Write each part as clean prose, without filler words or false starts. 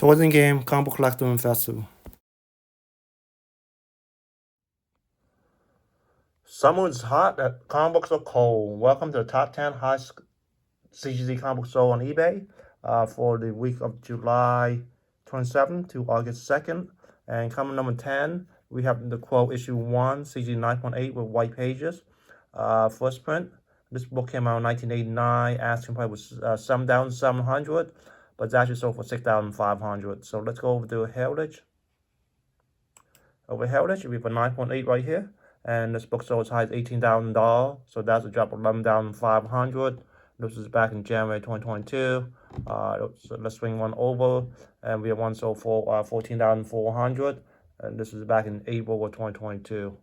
Toys and Game Comic Book Collector and Festival. Summer is hot, comic books are cold. Welcome to the top 10 high CGC comic book sold on eBay for the week of July 27th to August 2nd. And coming number 10, we have the quote issue 1, CG 9.8 with white pages. First print. This book came out in 1989. Asking price was $7,700, but it's actually sold for $6,500. So let's go over to Heritage. Over Heritage, we have a 9.8 right here. And this book sold as high as $18,000. So that's a drop of $11,500. This is back in January 2022. So let's swing one over. And we have one sold for $14,400. And this is back in April of 2022.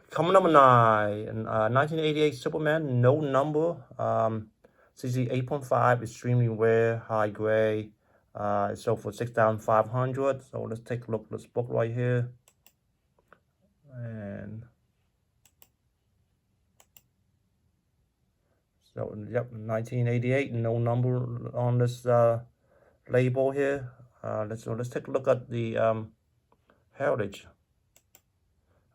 Coming number 9, 1988 Superman, no number. CC 8.5, extremely rare, high grade. It's sold for $6,500. So let's take a look at this book right here. And so, yep, 1988, no number on this label here. Let's take a look at the Heritage.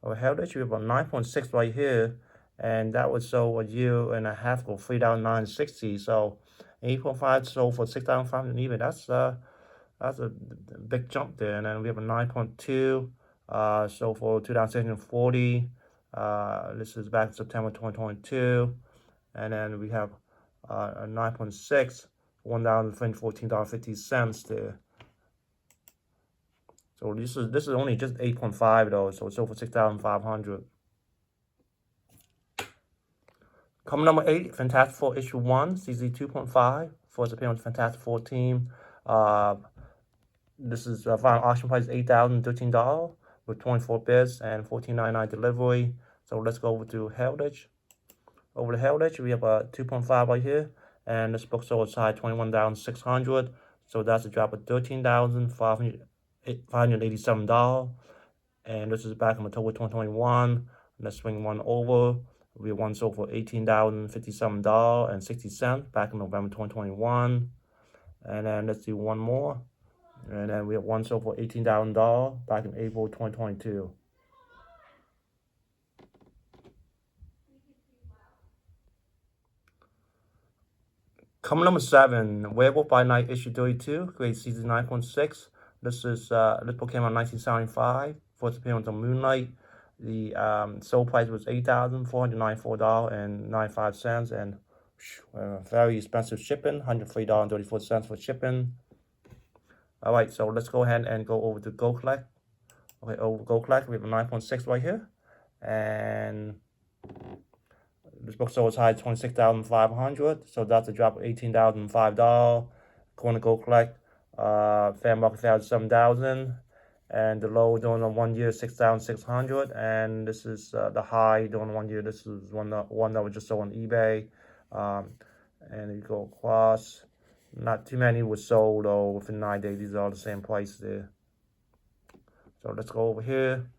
Our Heritage, we have a 9.6 right here, and that was sold a year and a half ago, $3,960. So 8.5 sold for $6,500 even. That's a big jump there. And then we have a 9.2 sold for $2,640. This is back in September 2022. And then we have a 9.6 for $1,314.50 there. So this is only just 8.5 though, so it's sold for $6,500. Coming number 8, Fantastic Four issue 1, CZ 2.5, first appearance Fantastic Four team. This is final auction price $8,013 with 24 bids and $14.99 delivery. So let's go over to Heritage. Over to Heritage, we have a 2.5 right here, and this book sold high $21,600. So that's a drop of $13,587, and this is back in October 2021. Let's swing one over. We have one sold for $18,057.60 back in November 2021. And then let's do one more. And then we have one sold for $18,000 back in April 2022. Coming number 7, Werewolf by Night issue 32, grade season 9.6. This book came out in 1975. First appearance on Moonlight. The sold price was $8,494.95, and very expensive shipping, $103.34 for shipping. All right, so let's go ahead and go over to Go Collect. Okay, over Go Collect, we have a 9.6 right here, and this book sold as high as $26,500, so that's a drop of $18,005. According to Go Collect, fair market value $7,000, and the low during the 1 year $6,600, and this is the high during 1 year. This is one that was just sold on eBay, and you go across. Not too many were sold though within 9 days. These are all the same price there. So let's go over here.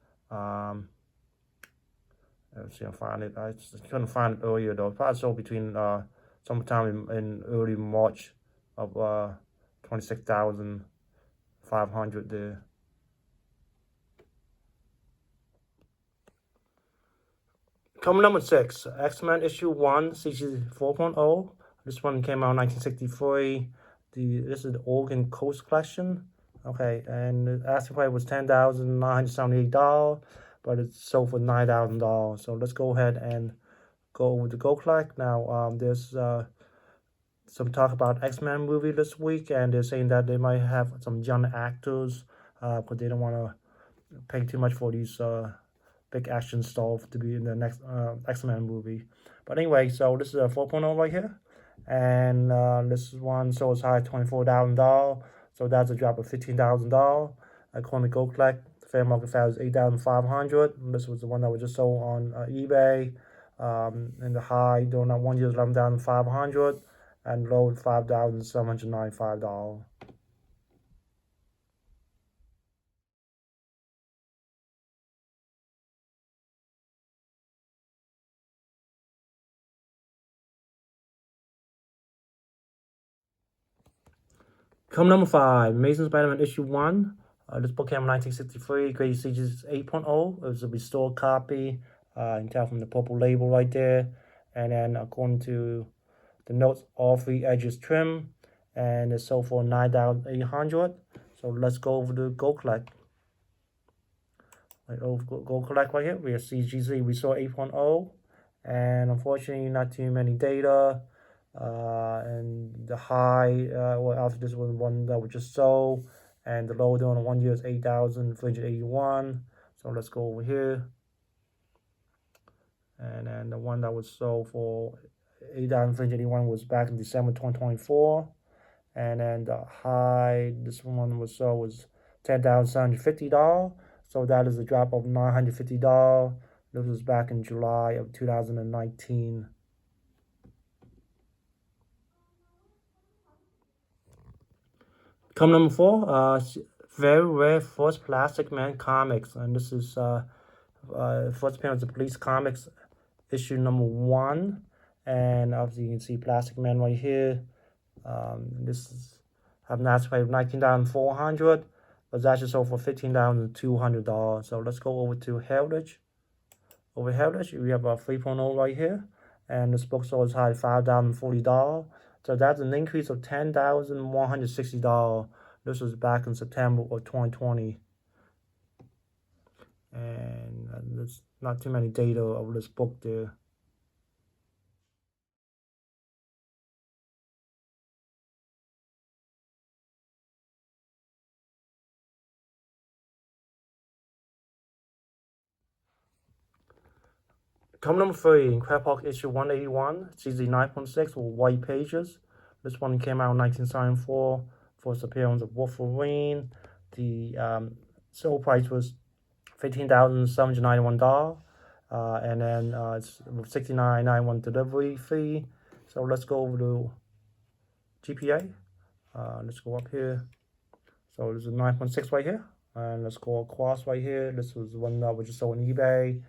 Let's see, I find it. I just couldn't find it earlier though. Probably sold between sometime in early March of 26,500 there. Coming number 6, X-Men issue 1, CG 4.0. This one came out in 1963. This is the Oregon Coast collection. Okay, and the asking price was $10,978, but it's sold for $9,000. So let's go ahead and go over to Go Collect. Now, there's some talk about X-Men movie this week, and they're saying that they might have some young actors because they don't want to pay too much for these big action stars to be in the next X-Men movie. But anyway, so this is a 4.0 right here, and this one sold as high as $24,000. So that's a drop of $15,000. According to Go Collect, the fair market value is $8,500. This was the one that was just sold on eBay. And the high during that 1 year is $11,500, and low is $5,795. Come number 5, Amazing Spider-Man issue 1. This book came in 1963, grade CGC 8.0. It was a restored copy. You can tell from the purple label right there. And then according to the notes, all 3 edges trim. And it's sold for $9,800. So let's go over to Go Collect. Go Collect right here. We have CGC Restore 8.0. And unfortunately, not too many data. And the high, well, after this was one that was just sold, and the low on 1 year is 8,381. So let's go over here, and then the one that was sold for 8,381 was back in December 2024, and then the high, this one was sold was $10,750. So that is a drop of $950. This was back in July of 2019. Come number 4, very rare First Plastic Man comics, and this is first appearance of Police Comics issue number 1, and obviously you can see Plastic Man right here. This is have an asking price of $19,400, but it's actually sold for $15,200. So let's go over to Heritage. Over Heritage, we have a 3.0 right here, and this book sold as high as $5,040. So that's an increase of $10,160. This was back in September of 2020. And there's not too many data of this book there. Come number 3, Incredible Hulk issue 181, CZ 9.6 with white pages. This one came out in 1974. First appearance of Wolverine. The sale price was $15,791. And then it's $69.91 delivery fee. So let's go over to GPA. Let's go up here. So there's a 9.6 right here. And let's go across right here. This was one that was just sold on eBay.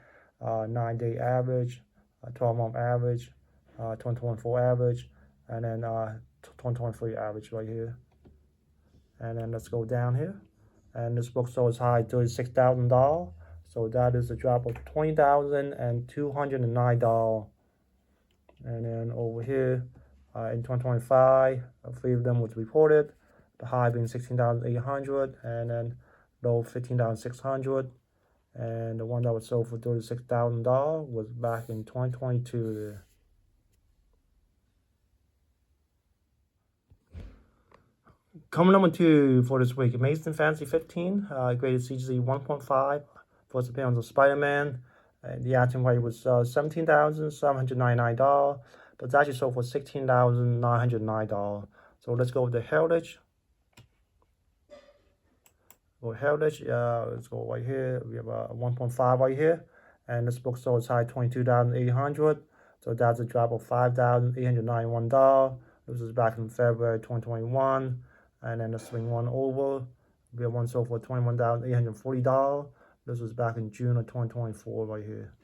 9-day average, 12-month average, 2024 average, and then 2023 average right here. And then let's go down here. And this book sold as high $36,000. So that is a drop of $20,209. And then over here, in 2025, 3 of them was reported. The high being 16,800, and then low 15,600. And the one that was sold for $36,000 was back in 2022 there. Coming number 2 for this week, Amazing Fantasy 15, graded CGC 1.5, first appearance of Spider-Man. The asking price was $17,799, but it's actually sold for $16,909. So let's go with the Heritage. For Heritage, let's go right here. We have a 1.5 right here, and this book sold as high $22,800. So that's a drop of $5,891. This is back in February 2021. And then the swing one over, we have one sold for $21,840. This was back in June of 2024 right here.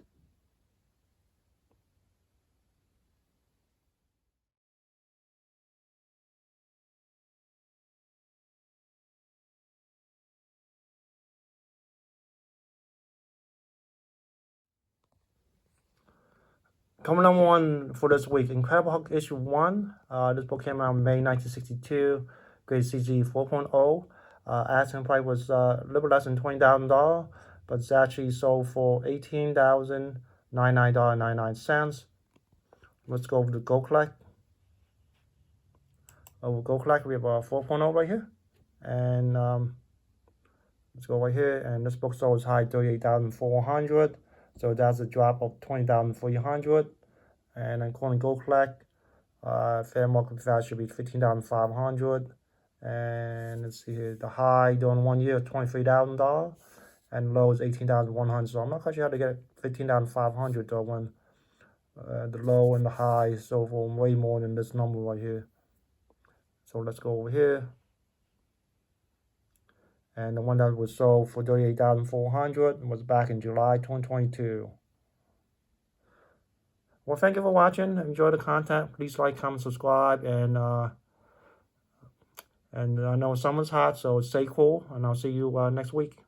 Coming number 1 for this week, Incredible Hulk issue 1. This book came out in May 1962, grade CG 4.0. Asking price was a little less than $20,000, but it's actually sold for $18,099.99. Let's go over to Go Collect. Over Go Collect, we have a 4.0 right here. And let's go right here. And this book sold as high $38,400. So that's a drop of $20,300. And then calling Go Collect, fair market value should be $15,500. And let's see here, the high during 1 year $23,000, and low is $18,100. So I'm not quite sure how to get $15,500 though when the low and the high is so for way more than this number right here. So let's go over here. And the one that was sold for $38,400 was back in July 2022. Well, thank you for watching. Enjoy the content. Please like, comment, subscribe, and And I know summer's hot, so stay cool, and I'll see you next week.